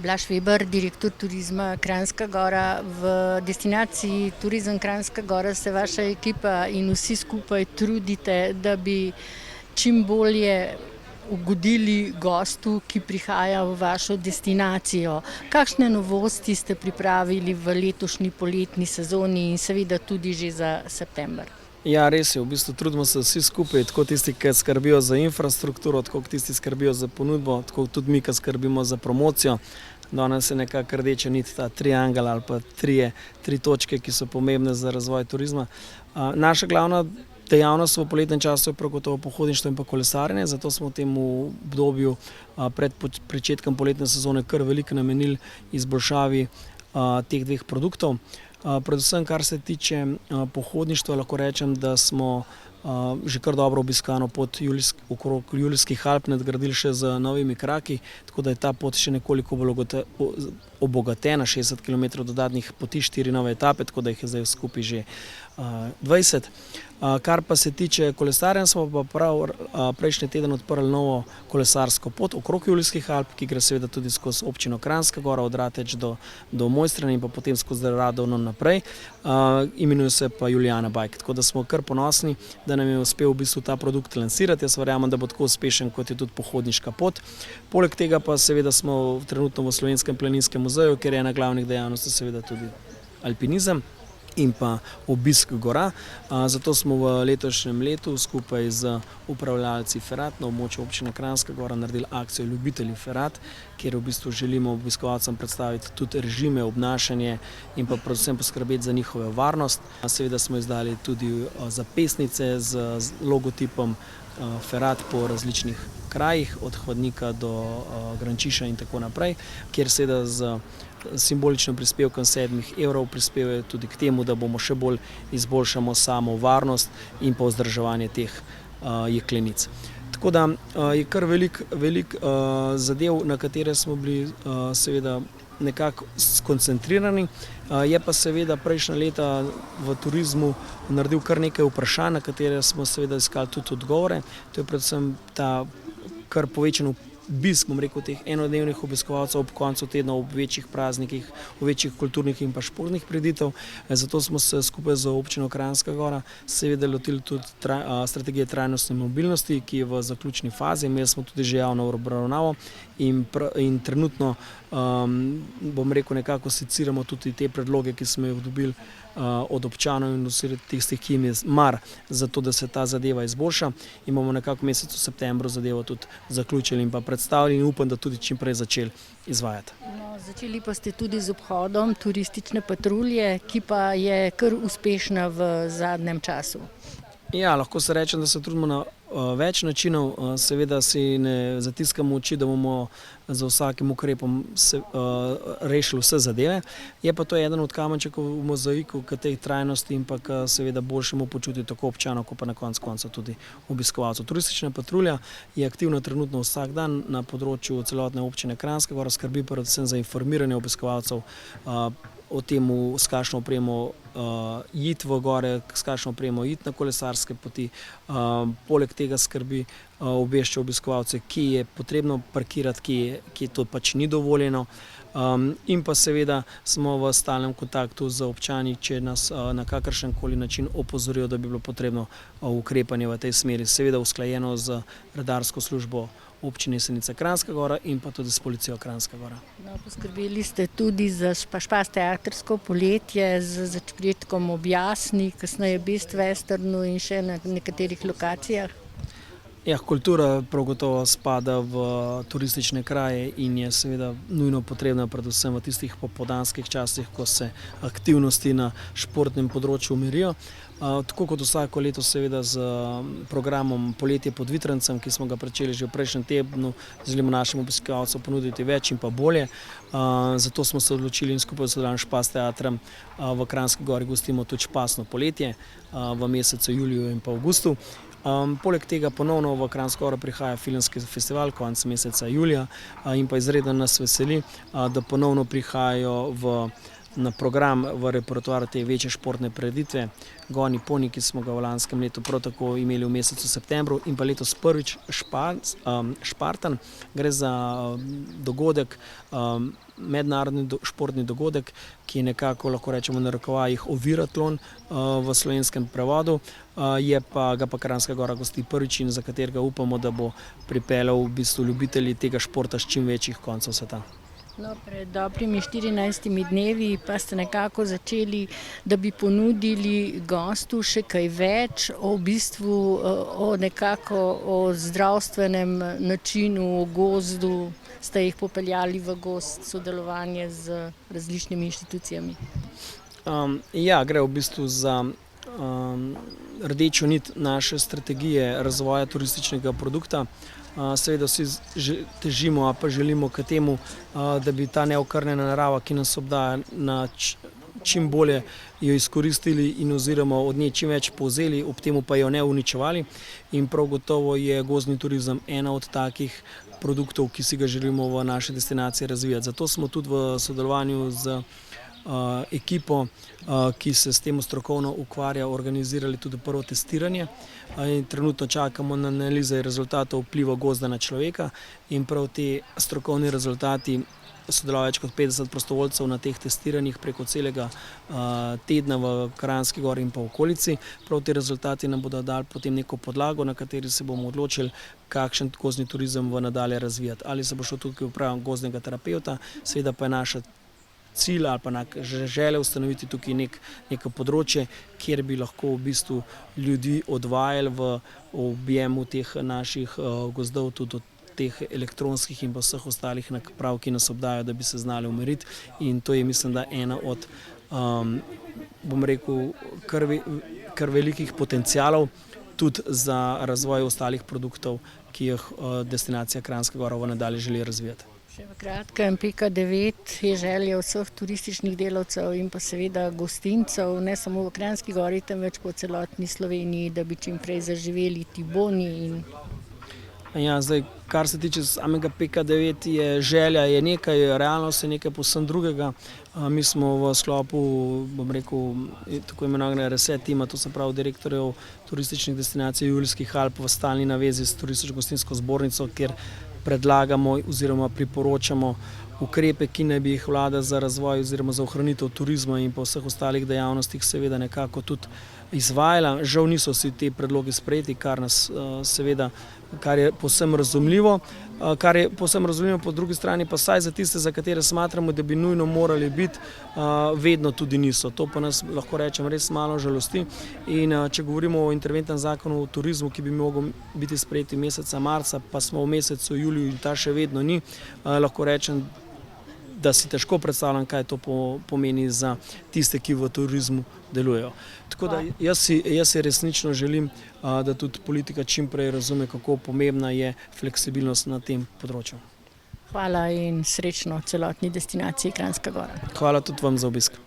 Blaž Veber, direktor turizma Kranjska Gora. V destinaciji Turizem Kranjska Gora se vaša ekipa in vsi skupaj trudite, da bi čim bolje ugodili gostu, ki prihaja v vašo destinacijo. Kakšne novosti ste pripravili v letošnji poletni sezoni in seveda tudi že za september? Ja, res je, v bistvu trudimo se vsi skupaj, tako tisti, ki skrbijo za infrastrukturo, tako tisti skrbijo za ponudbo, tako tudi mi, ki skrbimo za promocijo. Danes je nekako rdeča nit, ta triangel ali pa tri točke, ki so pomembne za razvoj turizma. Naša glavna dejavnost v poletnem času je prav gotovo pohodništvo in pa kolesarjenje, zato smo v tem obdobju pred pričetkom poletne sezone kar veliko namenili izboljšavi teh dveh produktov. Predvsem, kar se tiče pohodništva, lahko rečem, da smo že kar dobro obiskano pot okrog Julijskih Alp nadgradili še z novimi kraki, tako da je ta pot še nekoliko bolj obogatena, 60 km dodatnih poti, 4 nove etape, tako da jih je zdaj skupaj že 20. Kar pa se tiče kolesarjenja, smo pa prav prejšnji teden odprli novo kolesarsko pot okrog Julijskih Alp, ki gre seveda tudi skozi občino Kranjska Gora, od Rateč do Mojstrane in pa potem skozi Radovno naprej. Imenuje se pa Julijana Bike, tako da smo kar ponosni, da nam je uspel v bistvu ta produkt lansirati. Jaz verjamem, da bo tako uspešen, kot je tudi pohodniška pot. Poleg tega pa seveda smo trenutno v Slovenskem planinskem muzeju, kjer je ena glavnih dejavnosti seveda tudi alpinizem in pa obisk gora. Zato smo v letošnjem letu skupaj z upravljalci Ferat na območju občine Kranjska Gora naredili akcijo Ljubitelji Ferat, kjer v bistvu želimo obiskovalcem predstaviti tudi režime, obnašanje in pa predvsem poskrbeti za njihovo varnost. Seveda smo izdali tudi zapestnice z logotipom Ferat po različnih krajih, od Hladnika do Grančiša in tako naprej, kjer seveda z simboličnim prispevkom 7 evrov prispevajo tudi k temu, da bomo še bolj izboljšamo samo varnost in pa vzdrževanje teh jeklenic. Tako da je kar veliko zadev, na katere smo bili seveda nekako skoncentrirani. Je pa seveda prejšnja leta v turizmu naredil kar nekaj vprašanj, na katere smo seveda iskali tudi odgovore. To je predvsem ta kar povečan obisk, bom rekel, teh enodnevnih obiskovalcev ob koncu tedna, ob večjih praznikih, v večjih kulturnih in pa športnih prireditev. Zato smo se skupaj z občino Kranjska Gora seveda lotili tudi strategije trajnostne mobilnosti, ki je v zaključni fazi. Imeli smo tudi že javno obravnavo in trenutno, bom rekel, nekako seciramo tudi te predloge, ki smo jih dobili od občanov in tistih, ki jim je mar za to, da se ta zadeva izboljša, in bomo nekako v mesecu septembru zadevo tudi zaključili in pa predstavili in upam, da tudi čim prej začeli izvajati. Začeli pa ste tudi z obhodom turistične patrulje, ki pa je kar uspešna v zadnjem času. Ja, lahko se rečem, da se trudimo na več načinov. Seveda si ne zatiskamo oči, da bomo za vsakim ukrepom rešili vse zadeve. Je pa to eden od kamenčkov v mozaiku k tej trajnosti in pa k seveda boljšemu počutju tako občanov, kot pa na koncu konca tudi obiskovalcev. Turistična patrulja je aktivna trenutno vsak dan na področju celotne občine Kranjska Gora, skrbi predvsem za informiranje obiskovalcev o tem, s kakšno opremo iti v gore, s kakšno opremo iti na kolesarske poti. Poleg tega skrbi, obvešča obiskovalce, kje je potrebno parkirati, kje to pač ni dovoljeno. In pa seveda smo v stalnem kontaktu z občani, če nas na kakršenkoli način opozorijo, da bi bilo potrebno ukrepanje v tej smeri. Seveda usklajeno z redarsko službo občine Jesenica Kranjska Gora in pa tudi s policijo Kranjska Gora. Poskrbeli ste tudi za špasteatrsko poletje z začetkom ob Jasni, kasneje Best Westernu in še na nekaterih lokacijah. Ja, kultura prav gotovo spada v turistične kraje in je seveda nujno potrebna predvsem v tistih popoldanskih časih, ko se aktivnosti na športnem področju umirijo. Tako kot vsako leto seveda z programom Poletje pod Vitrancem, ki smo ga pričeli že v prejšnjem tednu, želimo našim obiskovalcem ponuditi več in pa bolje. Zato smo se odločili in skupaj s Špasteatrom v Kranjski Gori gostimo tudi špasno poletje v mesecu juliju in pa avgustu. Poleg tega ponovno v Kranjsko Goro prihaja filmski festival konec meseca julija in pa izredno nas veseli, da ponovno prihajajo v na program v repertoar te večje športne prireditve. Goni poni, ki smo ga v lanskem letu prav tako imeli v mesecu septembru in pa letos prvič Špartan. Gre za dogodek, mednarodni športni dogodek, ki je nekako, lahko rečemo v narekovajih, oviratlon v slovenskem prevodu. Ga pa Kranjska Gora gosti prvič in za katerega upamo, da bo pripeljal v bistvu ljubitelji tega športa s čim večjih koncev sveta. No, pred dobrimi 14 dnevi pa ste nekako začeli, da bi ponudili gostu še kaj več o bistvu, o zdravstvenem načinu, o gozdu. Ste jih popeljali v gozd, sodelovanje z različnimi inštitucijami? Gre v bistvu za rdečo nit naše strategije razvoja turističnega produkta. Seveda vsi težimo, pa želimo k temu, da bi ta neokrnjena narava, ki nas obdaja, čim bolje jo izkoristili in oziroma od nje čim več povzeli, ob temu pa jo ne uničevali. In prav gotovo je gozdni turizem ena od takih produktov, ki si ga želimo v naši destinaciji razvijati. Zato smo tudi v sodelovanju z ekipo, ki se s tem strokovno ukvarja, organizirali tudi prvo testiranje. In trenutno čakamo na analize rezultatov vpliva gozda na človeka in prav te strokovni rezultati, sodelovalo več kot 50 prostovoljcev na teh testiranjih preko celega tedna v Kranjski Gori in pa okolici. Prav te rezultati nam bodo dali potem neko podlago, na kateri se bomo odločili, kakšen gozdni turizem v nadalje razvijati. Ali se bo šlo tukaj v pravem gozdnega terapevta, seveda pa je naša cilj ali pa želja ustanoviti tukaj neko področje, kjer bi lahko v bistvu ljudi odvajali v objemu teh naših gozdov, tudi od teh elektronskih in pa vseh ostalih naprav, ki nas obdajajo, da bi se znali umiriti. In to je, mislim, da ena od, bom rekel, kar velikih potencialov tudi za razvoj ostalih produktov, ki jih destinacija Kranjska Gora v nadalje želi razvijati. Še v kratkem, PK9 je želja vseh turističnih delavcev in pa seveda gostincev, ne samo v Kranjski Gori, temveč po celotni Sloveniji, da bi čim prej zaživeli ti boni. Kar se tiče samega PK9, je želja je nekaj, realnost je nekaj povsem drugega. Mi smo v sklopu, bom rekel, tako imenovanega reset tima, to se pravi direktorjev turističnih destinacij Julijskih Alp, v stalni navezi s Turistično-gostinsko zbornico, kjer predlagamo oziroma priporočamo ukrepe, ki naj bi jih vlada za razvoj oziroma za ohranitev turizma in pa vseh ostalih dejavnostih seveda nekako tudi izvajala. Žal niso vsi ti predlogi sprejeti, kar je povsem razumljivo. Kar je povsem razumljivo, po drugi strani pa vsaj za tiste, za katere smatramo, da bi nujno morali biti, vedno tudi niso. To pa nas, lahko rečem, res malo žalosti. In če govorimo o interventnem zakonu o turizmu, ki bi mogel biti sprejeti meseca marca, pa smo v mesecu juliju in ta še vedno ni, lahko rečem, da si težko predstavljam, kaj to pomeni za tiste, ki v turizmu delujejo. Tako da jaz si resnično želim, da tudi politika čim prej razume, kako pomembna je fleksibilnost na tem področju. Hvala in srečno celotni destinaciji Kranjska Gora. Hvala tudi vam za obisk.